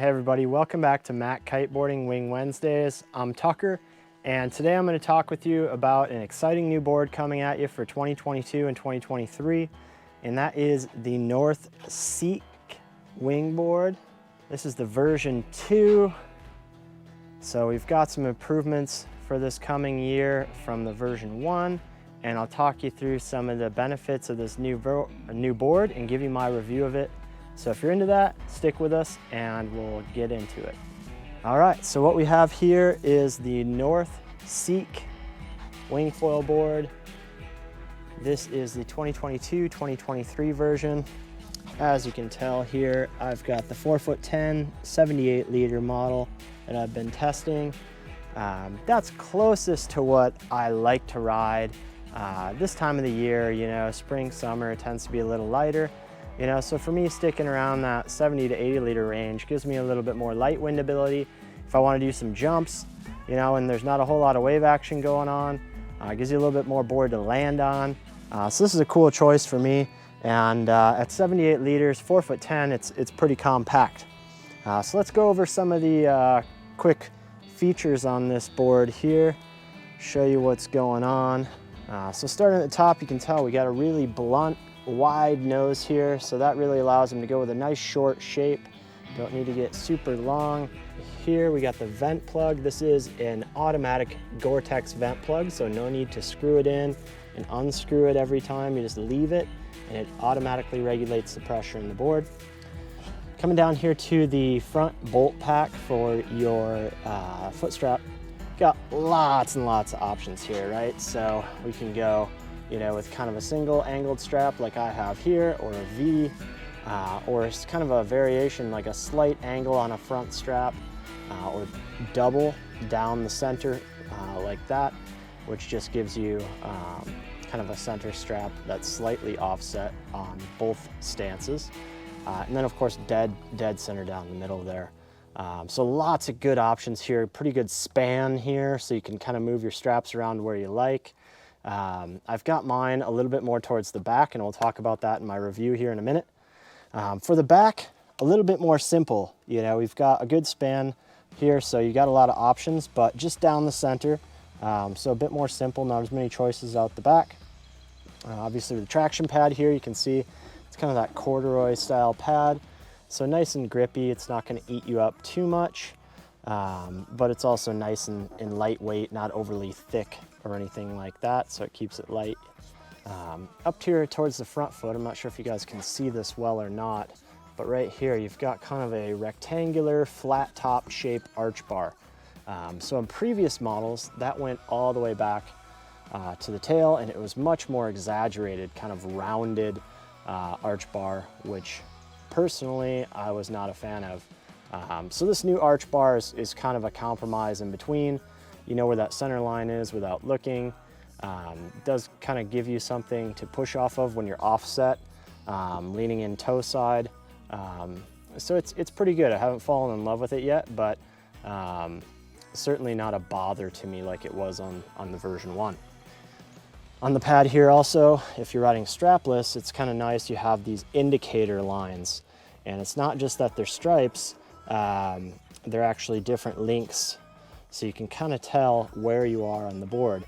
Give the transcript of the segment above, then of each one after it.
Hey everybody, welcome back to Mac Kiteboarding Wing Wednesdays. I'm Tucker, and today I'm going to talk with you about an exciting new board coming at you for 2022 and 2023, and that is the MACkite wing board. This is the version 2, so we've got some improvements for this coming year from the version 1, and I'll talk you through some of the benefits of this new board and give you my review of it. So if you're into that, stick with us and we'll get into it. All right, so what we have here is the MACkite wing foil board. This is the 2022-2023 version. As you can tell here, I've got the 4'10", 78 liter model that I've been testing. That's closest to what I like to ride. This time of the year, you know, spring, summer, it tends to be a little lighter. You know, so for me, sticking around that 70 to 80 liter range gives me a little bit more light wind ability. If I want to do some jumps, you know, and there's not a whole lot of wave action going on, gives you a little bit more board to land on. So this is a cool choice for me. And at 78 liters, 4'10", it's pretty compact. So let's go over some of the quick features on this board here, show you what's going on. So starting at the top, you can tell we got a really blunt, wide nose here, so that really allows them to go with a nice short shape. Don't need to get super long. Here we got the vent plug. This is an automatic Gore-Tex vent plug, so no need to screw it in and unscrew it every time. You just leave it and it automatically regulates the pressure in the board. Coming down here to the front bolt pack for your foot strap. Got lots and lots of options here, right? So we can go, you know, with kind of a single angled strap like I have here, or a V, or it's kind of a variation like a slight angle on a front strap, or double down the center like that, which just gives you kind of a center strap that's slightly offset on both stances. And then of course dead center down the middle there. So lots of good options here, pretty good span here, so you can kind of move your straps around where you like. I've got mine a little bit more towards the back, and we'll talk about that in my review here in a minute. For the back, a little bit more simple. You know, we've got a good span here, so you got a lot of options, but just down the center. So a bit more simple, not as many choices out the back. Obviously with the traction pad here, you can see it's kind of that corduroy style pad. So nice and grippy, it's not gonna eat you up too much, but it's also nice and lightweight, not overly thick or anything like that, so it keeps it light. Up here towards the front foot, I'm not sure if you guys can see this well or not, but right here you've got kind of a rectangular flat top shape arch bar. So in previous models, that went all the way back to the tail, and it was much more exaggerated, kind of rounded arch bar, which personally I was not a fan of. So this new arch bar is kind of a compromise in between. You know where that center line is without looking. It does kind of give you something to push off of when you're offset, leaning in toe side. So it's pretty good. I haven't fallen in love with it yet, but certainly not a bother to me like it was on the version 1. On the pad here also, if you're riding strapless, it's kind of nice. You have these indicator lines, and it's not just that they're stripes, they're actually different links. So you can kind of tell where you are on the board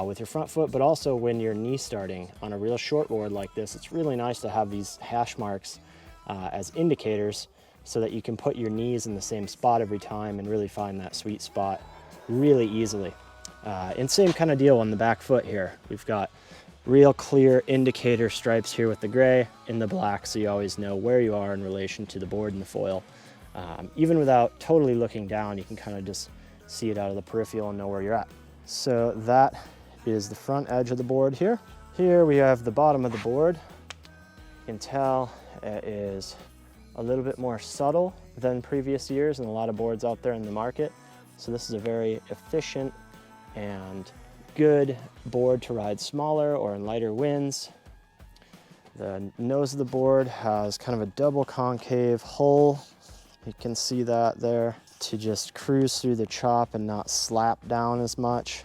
with your front foot, but also when you're knee starting on a real short board like this, it's really nice to have these hash marks as indicators so that you can put your knees in the same spot every time and really find that sweet spot really easily. And same kind of deal on the back foot here. We've got real clear indicator stripes here with the gray and the black, so you always know where you are in relation to the board and the foil. Even without totally looking down, you can kind of just see it out of the peripheral and know where you're at. So that is the front edge of the board here. Here we have the bottom of the board. You can tell it is a little bit more subtle than previous years and a lot of boards out there in the market. So this is a very efficient and good board to ride smaller or in lighter winds. The nose of the board has kind of a double concave hull. You can see that there, to just cruise through the chop and not slap down as much.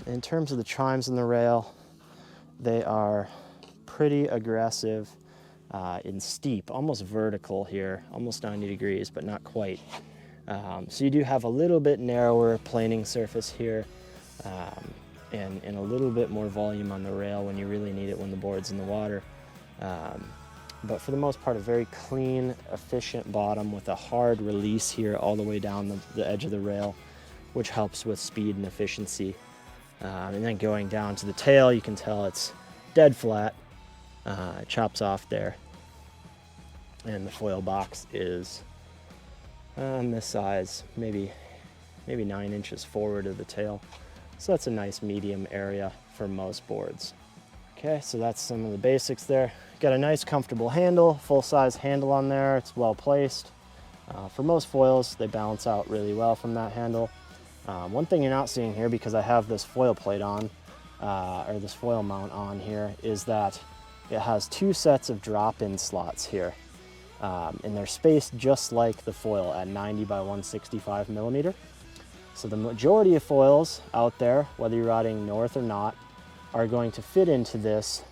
In terms of the chimes in the rail, they are pretty aggressive. in steep, almost vertical here, almost 90 degrees, but not quite. So you do have a little bit narrower planing surface here, and a little bit more volume on the rail when you really need it when the board's in the water. But for the most part, a very clean, efficient bottom with a hard release here all the way down the edge of the rail, which helps with speed and efficiency. And then going down to the tail, you can tell it's dead flat. It chops off there. And the foil box is this size, maybe 9 inches forward of the tail. So that's a nice medium area for most boards. Okay, so that's some of the basics there. Got a nice comfortable handle, full-size handle on there. It's well placed. For most foils, they balance out really well from that handle. One thing you're not seeing here, because I have this foil plate on, or this foil mount on here, is that it has 2 sets of drop-in slots here. And they're spaced just like the foil at 90 by 165 millimeter. So the majority of foils out there, whether you're riding north or not, are going to fit into this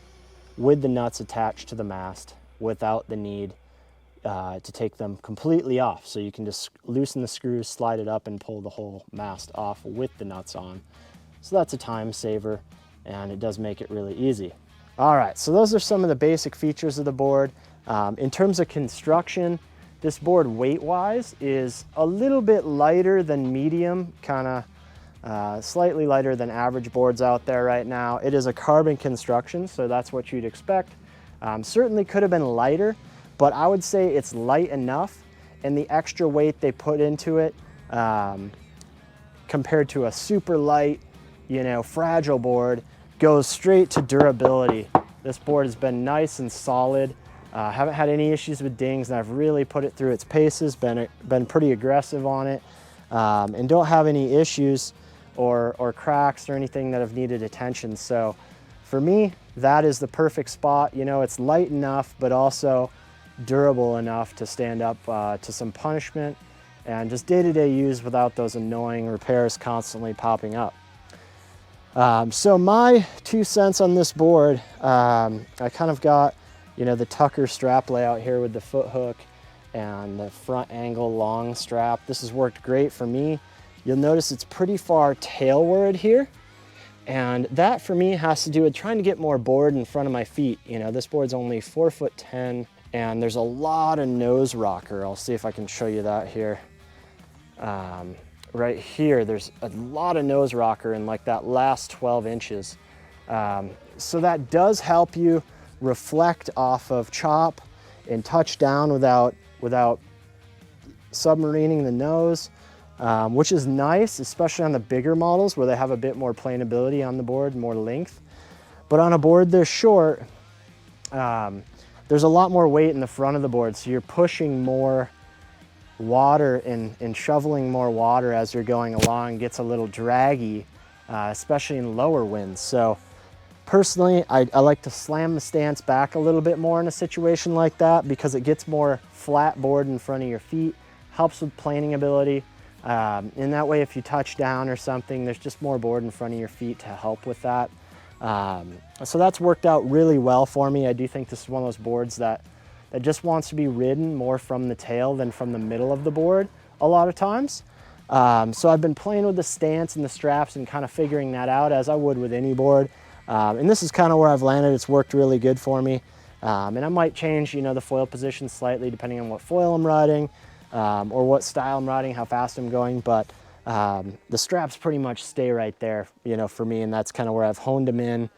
with the nuts attached to the mast without the need to take them completely off. So you can just loosen the screws, slide it up, and pull the whole mast off with the nuts on. So that's a time saver, and it does make it really easy. All right, so those are some of the basic features of the board. In terms of construction, this board weight-wise is a little bit lighter than medium, kind of slightly lighter than average boards out there right now. It is a carbon construction, so that's what you'd expect. Certainly could have been lighter, but I would say it's light enough, and the extra weight they put into it compared to a super light, fragile board goes straight to durability. This board has been nice and solid. Haven't had any issues with dings, and I've really put it through its paces, been pretty aggressive on it, and don't have any issues or cracks or anything that have needed attention. So for me, that is the perfect spot. It's light enough, but also durable enough to stand up to some punishment and just day-to-day use without those annoying repairs constantly popping up. So my 2 cents on this board, I kind of got, the Tucker strap layout here with the foot hook and the front angle long strap. This has worked great for me. You'll notice it's pretty far tailward here. And that for me has to do with trying to get more board in front of my feet. This board's only 4'10", and there's a lot of nose rocker. I'll see if I can show you that here. Right here, there's a lot of nose rocker in like that last 12 inches. So that does help you reflect off of chop and touch down without submarining the nose, which is nice, especially on the bigger models where they have a bit more planability on the board, more length. But on a board this short, there's a lot more weight in the front of the board, so you're pushing more water and shoveling more water as you're going along. It gets a little draggy, especially in lower winds. So personally, I like to slam the stance back a little bit more in a situation like that, because it gets more flat board in front of your feet, helps with planing ability. And that way, if you touch down or something, there's just more board in front of your feet to help with that. So that's worked out really well for me. I do think this is one of those boards that just wants to be ridden more from the tail than from the middle of the board a lot of times. So I've been playing with the stance and the straps and kind of figuring that out, as I would with any board. And this is kind of where I've landed. It's worked really good for me. And I might change, the foil position slightly depending on what foil I'm riding, or what style I'm riding, how fast I'm going. But the straps pretty much stay right there, for me. And that's kind of where I've honed them in,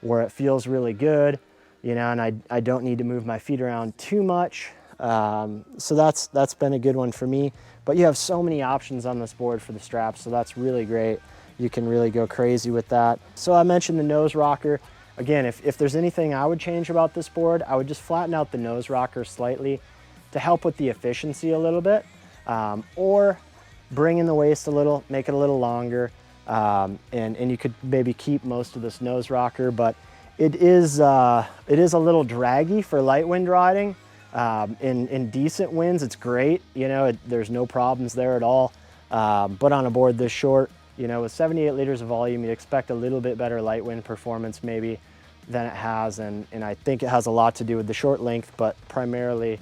where it feels really good, and I don't need to move my feet around too much. So that's been a good one for me. But you have so many options on this board for the straps, so that's really great. You can really go crazy with that. So I mentioned the nose rocker. Again, if there's anything I would change about this board, I would just flatten out the nose rocker slightly to help with the efficiency a little bit, or bring in the waist a little, make it a little longer, and you could maybe keep most of this nose rocker, but it is a little draggy for light wind riding. In decent winds, it's great. There's no problems there at all. But on a board this short, with 78 liters of volume, you'd expect a little bit better light wind performance maybe. than it has, and I think it has a lot to do with the short length, but primarily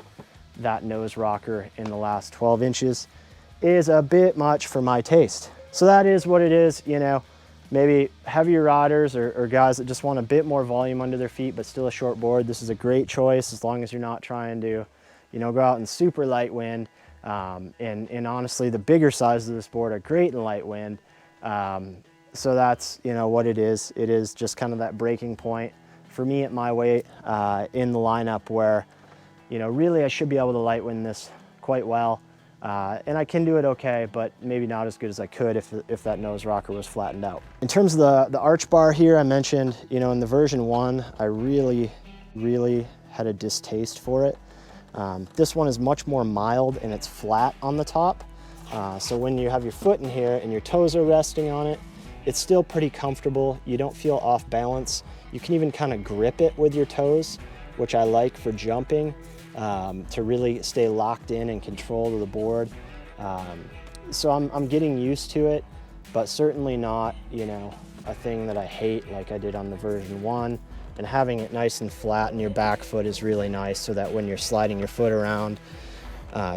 that nose rocker in the last 12 inches is a bit much for my taste. So that is what it is, you know, maybe heavier riders or guys that just want a bit more volume under their feet, but still a short board. This is a great choice as long as you're not trying to, you know, go out in super light wind. And honestly, the bigger sizes of this board are great in light wind. So that's, you know, what it is. It is just kind of that breaking point for me at my weight in the lineup where, you know, really I should be able to light wind this quite well. And I can do it okay, but maybe not as good as I could if that nose rocker was flattened out. In terms of the arch bar here, I mentioned, you know, in the version 1, I really had a distaste for it. This one is much more mild and it's flat on the top. So when you have your foot in here and your toes are resting on it, it's still pretty comfortable. You don't feel off balance. You can even kind of grip it with your toes, which I like for jumping, to really stay locked in and control of the board. So I'm getting used to it, but certainly not, you know, a thing that I hate like I did on the version 1. And having it nice and flat in your back foot is really nice, so that when you're sliding your foot around,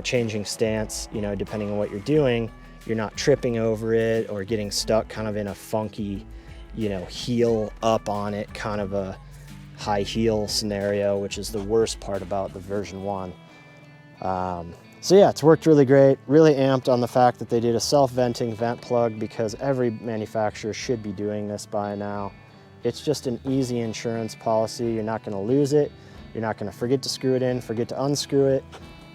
changing stance, you know, depending on what you're doing, you're not tripping over it or getting stuck kind of in a funky, you know, heel up on it, kind of a high heel scenario, which is the worst part about the version 1. So yeah, it's worked really great. Really amped on the fact that they did a self-venting vent plug, because every manufacturer should be doing this by now. It's just an easy insurance policy. You're not going to lose it. You're not going to forget to screw it in, forget to unscrew it.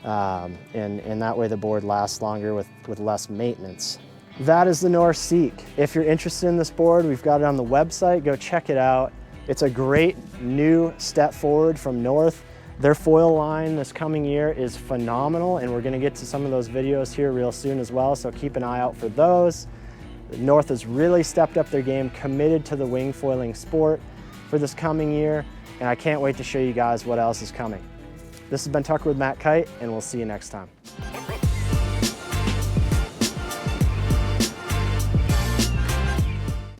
And that way the board lasts longer with less maintenance. That is the North Seek. If you're interested in this board, we've got it on the website. Go check it out. It's a great new step forward from North. Their foil line this coming year is phenomenal, and we're going to get to some of those videos here real soon as well, so keep an eye out for those. North has really stepped up their game, committed to the wing foiling sport for this coming year, and I can't wait to show you guys what else is coming. This has been Tucker with MACkite, and we'll see you next time.